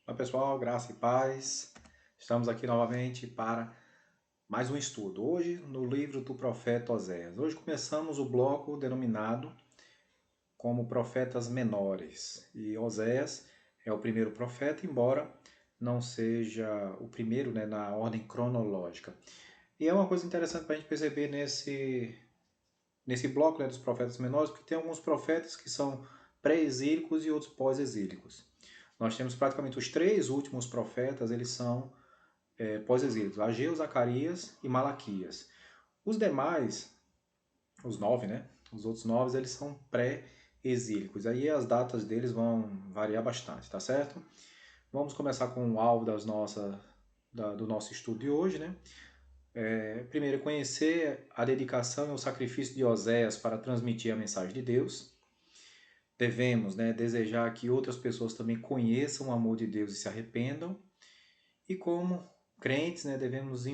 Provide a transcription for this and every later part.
Olá pessoal, graça e paz. Estamos aqui novamente para mais um estudo. Hoje no livro do profeta Oséias. Hoje começamos o bloco denominado como profetas menores. E Oséias é o primeiro profeta, embora não seja o primeiro, né, na ordem cronológica. E é uma coisa interessante para a gente perceber nesse bloco, né, dos profetas menores, porque tem alguns profetas que são pré-exílicos e outros pós-exílicos. Nós temos praticamente os três últimos profetas, eles são pós-exílicos, Ageu, Zacarias e Malaquias. Os demais, os nove, né? Os outros nove, eles são pré-exílicos. Aí as datas deles vão variar bastante, tá certo? Vamos começar com o alvo do nosso estudo de hoje, né? Primeiro, conhecer a dedicação e o sacrifício de Oséias para transmitir a mensagem de Deus. Devemos, né, desejar que outras pessoas também conheçam o amor de Deus e se arrependam. E como crentes, né, devemos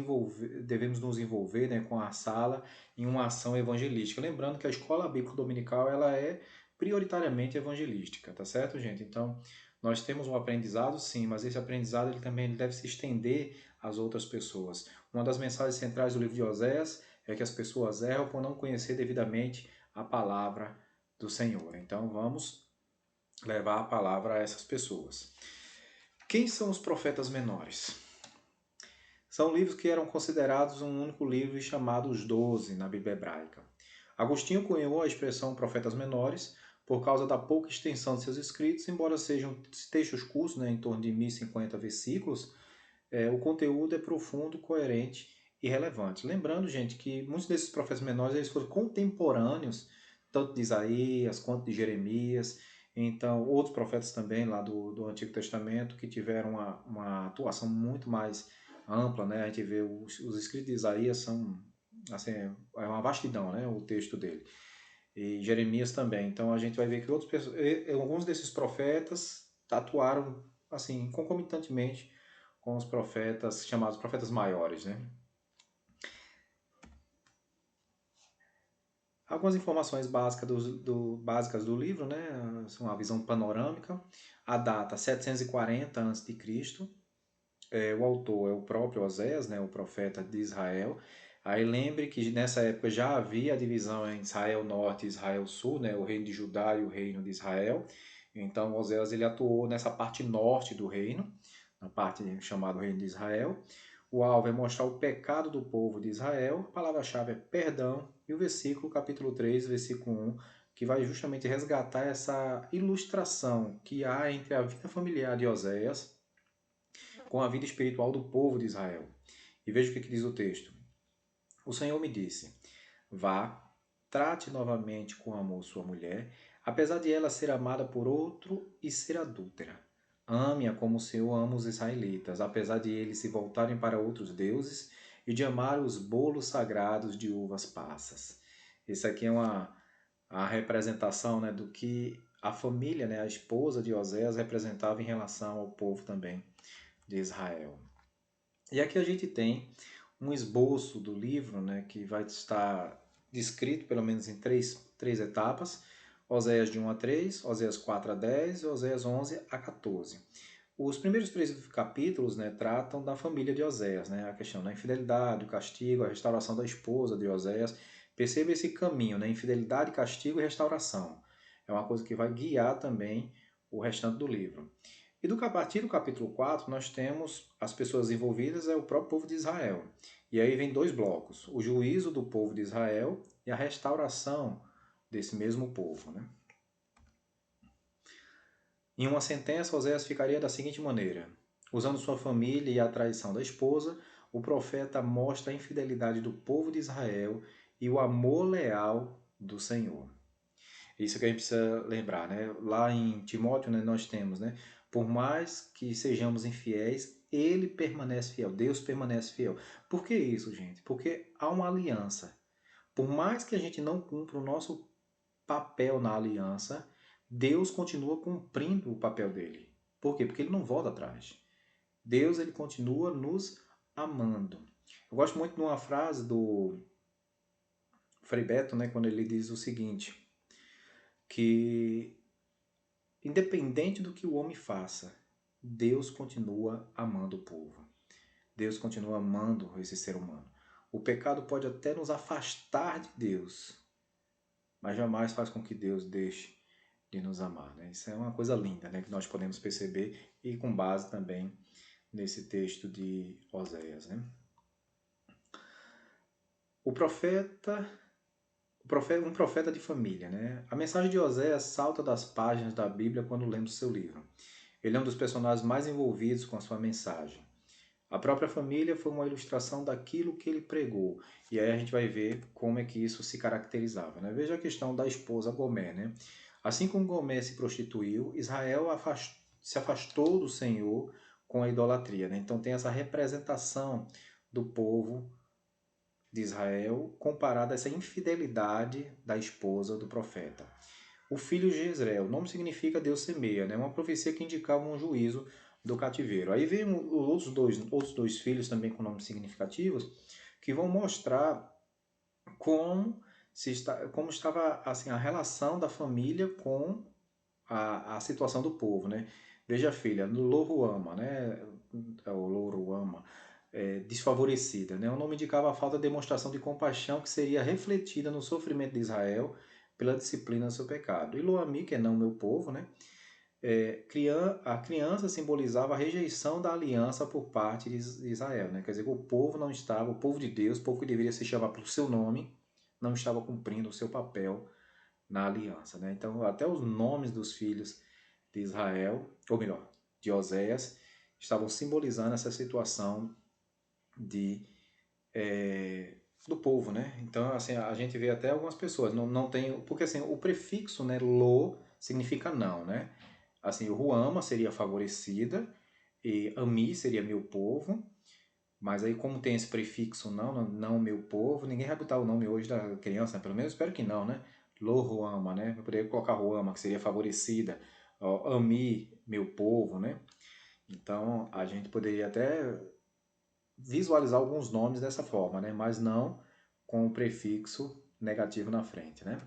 nos envolver, né, com a sala em uma ação evangelística. Lembrando que a escola bíblica dominical ela é prioritariamente evangelística, tá certo, gente? Então, nós temos um aprendizado, sim, mas esse aprendizado ele deve se estender às outras pessoas. Uma das mensagens centrais do livro de Oséias é que as pessoas erram por não conhecer devidamente a palavra do Senhor. Então, vamos levar a palavra a essas pessoas. Quem são os profetas menores? São livros que eram considerados um único livro e chamados 12 na Bíblia hebraica. Agostinho cunhou a expressão profetas menores por causa da pouca extensão de seus escritos, embora sejam textos curtos, né, em torno de 1050 versículos, o conteúdo é profundo, coerente e relevante. Lembrando, gente, que muitos desses profetas menores eles foram contemporâneos, tanto de Isaías quanto de Jeremias, então outros profetas também lá do Antigo Testamento que tiveram uma atuação muito mais ampla, né? A gente vê os escritos de Isaías são assim, é uma vastidão, né? O texto dele. E Jeremias também. Então a gente vai ver que alguns desses profetas atuaram assim concomitantemente com os profetas chamados profetas maiores, né? Algumas informações básicas do livro, né? São uma visão panorâmica. A data 740 a.C. O autor é o próprio Oséias, né? O profeta de Israel. Aí lembre que nessa época já havia a divisão em Israel Norte e Israel Sul, né? O reino de Judá e o reino de Israel. Então Oséias ele atuou nessa parte norte do reino, na parte chamada Reino de Israel. O alvo é mostrar o pecado do povo de Israel. A palavra-chave é perdão. E o versículo, capítulo 3, versículo 1, que vai justamente resgatar essa ilustração que há entre a vida familiar de Oséias com a vida espiritual do povo de Israel. E veja o que diz o texto. O Senhor me disse: vá, trate novamente com amor sua mulher, apesar de ela ser amada por outro e ser adúltera. Ame-a como o Senhor ama os israelitas, apesar de eles se voltarem para outros deuses e de amar os bolos sagrados de uvas passas. Isso aqui é a representação, né, do que a família, né, a esposa de Oséias representava em relação ao povo também de Israel. E aqui a gente tem um esboço do livro, né, que vai estar descrito pelo menos em três etapas: Oséias de 1 a 3, Oséias 4 a 10 e Oséias 11 a 14. Os primeiros três capítulos, né, tratam da família de Oséias, né, a questão da infidelidade, o castigo, a restauração da esposa de Oséias. Perceba esse caminho, né, infidelidade, castigo e restauração. É uma coisa que vai guiar também o restante do livro. E a partir do capítulo 4, nós temos as pessoas envolvidas, é o próprio povo de Israel. E aí vem dois blocos: o juízo do povo de Israel e a restauração desse mesmo povo. Né? Em uma sentença, Oséias ficaria da seguinte maneira: usando sua família e a traição da esposa, o profeta mostra a infidelidade do povo de Israel e o amor leal do Senhor. Isso que a gente precisa lembrar, né? Lá em Timóteo, né, nós temos, né? Por mais que sejamos infiéis, ele permanece fiel, Deus permanece fiel. Por que isso, gente? Porque há uma aliança. Por mais que a gente não cumpra o nosso papel na aliança, Deus continua cumprindo o papel dele. Por quê? Porque ele não volta atrás. Deus ele continua nos amando. Eu gosto muito de uma frase do Frei Beto, né, quando ele diz o seguinte, que independente do que o homem faça, Deus continua amando o povo. Deus continua amando esse ser humano. O pecado pode até nos afastar de Deus, mas jamais faz com que Deus deixe de nos amar, né? Isso é uma coisa linda, né? Que nós podemos perceber e com base também nesse texto de Oséias, né? Um profeta de família, né? A mensagem de Oséias salta das páginas da Bíblia quando lemos seu livro. Ele é um dos personagens mais envolvidos com a sua mensagem. A própria família foi uma ilustração daquilo que ele pregou. E aí a gente vai ver como é que isso se caracterizava, né? Veja a questão da esposa Gomer, né? Assim como Gomer se prostituiu, Israel se afastou do Senhor com a idolatria, né? Então tem essa representação do povo de Israel comparada a essa infidelidade da esposa do profeta. O filho de Jezreel, o nome significa Deus semeia, né? Uma profecia que indicava um juízo do cativeiro. Aí vem outros dois filhos também com nomes significativos que vão mostrar como estava assim, a relação da família com a situação do povo, né? Veja a filha, Loruama, né? O Loruama, desfavorecida, né? O nome indicava a falta de demonstração de compaixão que seria refletida no sofrimento de Israel pela disciplina do seu pecado. E Loami, que é não meu povo, né? A criança simbolizava a rejeição da aliança por parte de Israel, né? Quer dizer, o povo não estava, o povo de Deus, o povo que deveria se chamar pelo seu nome, não estava cumprindo o seu papel na aliança, né? Então, até os nomes dos filhos de Israel, ou melhor, de Oséias, estavam simbolizando essa situação de do povo, né? Então, assim, a gente vê até algumas pessoas, não tem, porque assim, o prefixo, né, lo, significa não, né? Assim, o Ruama seria favorecida e Ami seria meu povo, mas aí como tem esse prefixo não meu povo, ninguém vai botar o nome hoje da criança, né? Pelo menos espero que não, né? Lo Ruama, né? Eu poderia colocar Ruama, que seria favorecida, ó, Ami, meu povo, né? Então, a gente poderia até visualizar alguns nomes dessa forma, né? Mas não com o prefixo negativo na frente, né?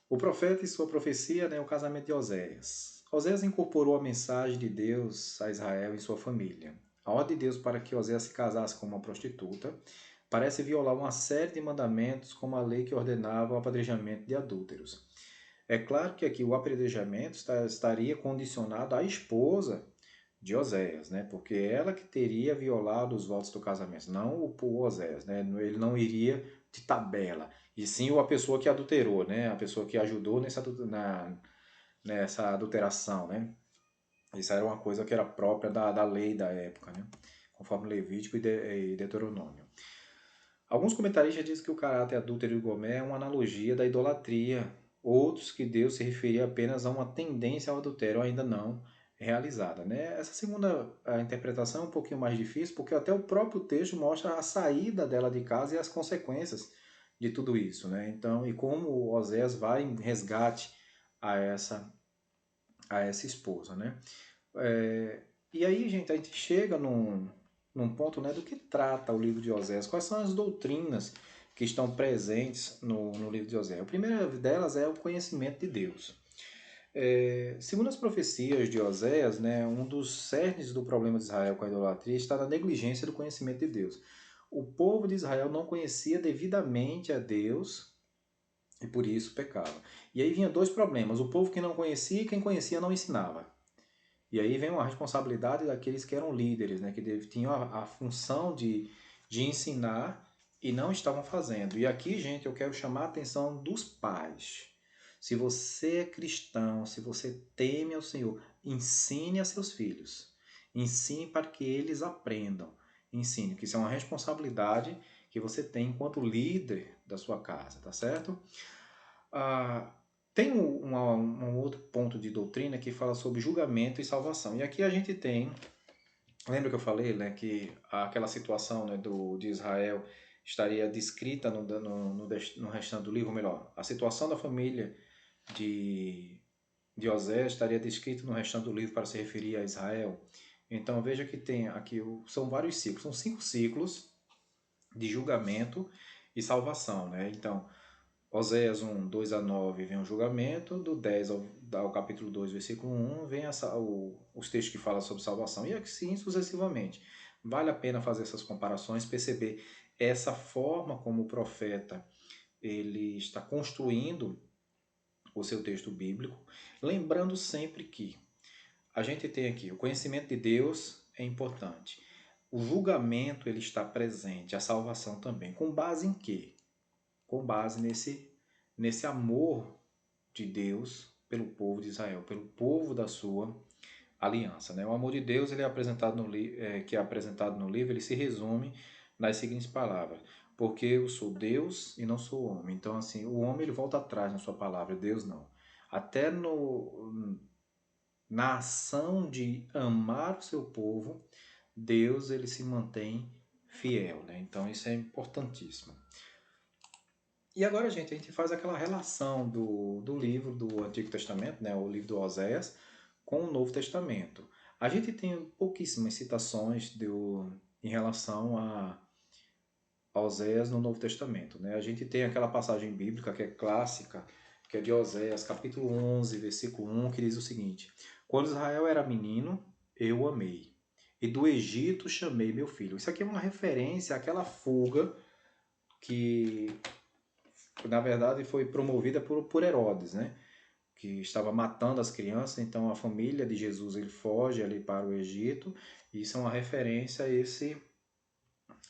O profeta e sua profecia, né? O casamento de Oséias. Oséias incorporou a mensagem de Deus a Israel e sua família. A ordem de Deus para que Oséias se casasse com uma prostituta parece violar uma série de mandamentos, como a lei que ordenava o apedrejamento de adúlteros. É claro que aqui o apedrejamento estaria condicionado à esposa de Oséias, né? Porque ela que teria violado os votos do casamento, não o Oséias, né? Ele não iria de tabela, e sim a pessoa que adulterou, né? A pessoa que ajudou nessa adulteração, né? Isso era uma coisa que era própria da lei da época, né? Conforme Levítico e Deuteronômio. Alguns comentaristas dizem que o caráter adúltero de Gomer é uma analogia da idolatria, outros que Deus se referia apenas a uma tendência ao adultério ainda não realizada. Né? Essa segunda interpretação é um pouquinho mais difícil, porque até o próprio texto mostra a saída dela de casa e as consequências de tudo isso. Né? Então, e como Oséias vai em resgate a essa esposa. Né? E aí, gente, a gente chega num ponto, né, do que trata o livro de Oséias, quais são as doutrinas que estão presentes no livro de Oséias. A primeira delas é o conhecimento de Deus. Segundo as profecias de Oséias, né, um dos cernes do problema de Israel com a idolatria está na negligência do conhecimento de Deus. O povo de Israel não conhecia devidamente a Deus e por isso pecava. E aí vinha dois problemas: o povo que não conhecia e quem conhecia não ensinava. E aí vem uma responsabilidade daqueles que eram líderes, né, que tinham a função de ensinar e não estavam fazendo. E aqui, gente, eu quero chamar a atenção dos pais. Se você é cristão, se você teme ao Senhor, ensine a seus filhos. Ensine para que eles aprendam. Ensine, que isso é uma responsabilidade que você tem enquanto líder da sua casa, tá certo? Tem um outro ponto de doutrina que fala sobre julgamento e salvação. E aqui a gente tem, lembra que eu falei, né, que aquela situação, né, de Israel estaria descrita no restante do livro, ou melhor, a situação da família de Oséias estaria descrita no restante do livro para se referir a Israel. Então veja que tem aqui, são vários ciclos, são 5 ciclos de julgamento e salvação, né? Então, Oséias 1, 2 a 9 vem o julgamento, do 10 ao ao capítulo 2, versículo 1, vem os textos que falam sobre salvação, e assim sucessivamente. Vale a pena fazer essas comparações, perceber essa forma como o profeta ele está construindo o seu texto bíblico, lembrando sempre que a gente tem aqui o conhecimento de Deus é importante. O julgamento ele está presente, a salvação também. Com base em quê? Com base nesse amor de Deus pelo povo de Israel, pelo povo da sua aliança. Né? O amor de Deus ele é apresentado que é apresentado no livro, ele se resume nas seguintes palavras: porque eu sou Deus e não sou homem. Então, assim, o homem ele volta atrás na sua palavra, Deus não. Até na ação de amar o seu povo, Deus ele se mantém fiel. Né? Então, isso é importantíssimo. E agora, gente, a gente faz aquela relação do livro do Antigo Testamento, né, o livro do Oséias, com o Novo Testamento. A gente tem pouquíssimas citações em relação a Oséias no Novo Testamento. Né? A gente tem aquela passagem bíblica que é clássica, que é de Oséias, capítulo 11, versículo 1, que diz o seguinte: quando Israel era menino, eu o amei, e do Egito chamei meu filho. Isso aqui é uma referência àquela fuga que na verdade foi promovida por Herodes, né? Que estava matando as crianças. Então a família de Jesus ele foge ali para o Egito, e isso é uma referência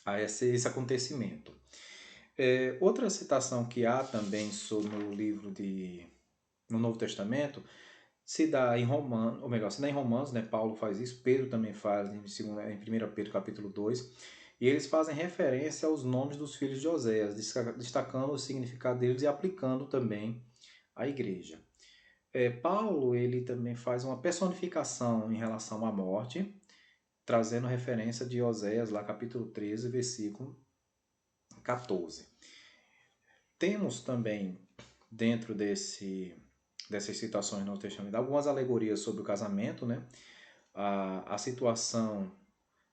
a esse acontecimento. Outra citação que há também no livro no Novo Testamento se dá em Romanos, ou melhor, se dá em Romanos, né? Paulo faz isso, Pedro também faz em 1 Pedro capítulo 2, e eles fazem referência aos nomes dos filhos de Oséias, destacando o significado deles e aplicando também à igreja. Paulo ele também faz uma personificação em relação à morte, trazendo referência de Oséias, lá capítulo 13, versículo 14. Temos também, dentro dessas situações no Testamento, algumas alegorias sobre o casamento. Né? A situação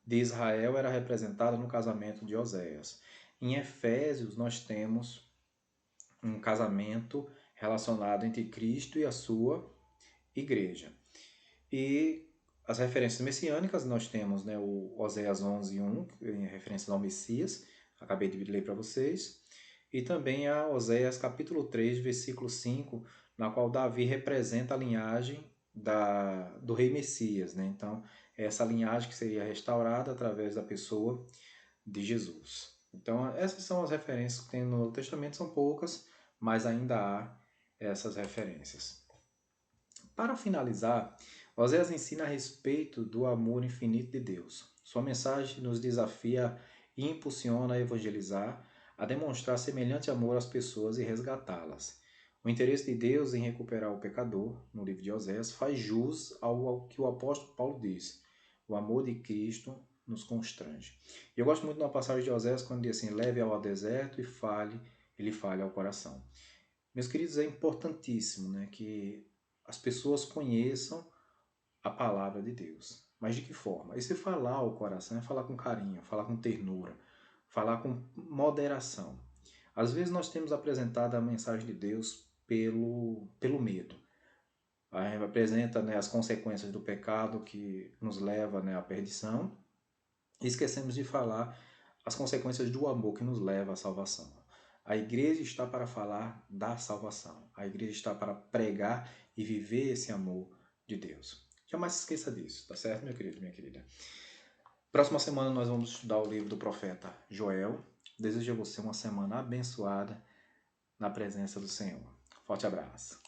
de Israel era representada no casamento de Oséias. Em Efésios, nós temos um casamento relacionado entre Cristo e a sua igreja. E as referências messiânicas, nós temos, né, o Oséias 11:1, em referência ao Messias, acabei de ler para vocês, e também a Oséias capítulo 3, versículo 5, na qual Davi representa a linhagem do rei Messias. Né? Então, essa linhagem que seria restaurada através da pessoa de Jesus. Então, essas são as referências que tem no Novo Testamento, são poucas, mas ainda há essas referências. Para finalizar, Oséias ensina a respeito do amor infinito de Deus. Sua mensagem nos desafia e impulsiona a evangelizar, a demonstrar semelhante amor às pessoas e resgatá-las. O interesse de Deus em recuperar o pecador, no livro de Oséias, faz jus ao que o apóstolo Paulo diz: o amor de Cristo nos constrange. E eu gosto muito de uma passagem de Oséias quando diz assim: leve ao deserto e ele fale ao coração. Meus queridos, é importantíssimo, né, que as pessoas conheçam a palavra de Deus. Mas de que forma? Esse falar ao coração é falar com carinho, falar com ternura, falar com moderação. Às vezes nós temos apresentado a mensagem de Deus pelo medo. A gente apresenta, né, as consequências do pecado que nos leva, né, à perdição, e esquecemos de falar as consequências do amor que nos leva à salvação. A igreja está para falar da salvação. A igreja está para pregar e viver esse amor de Deus. Jamais se esqueça disso, tá certo, meu querido, minha querida? Próxima semana nós vamos estudar o livro do profeta Joel. Desejo a você uma semana abençoada na presença do Senhor. Forte abraço.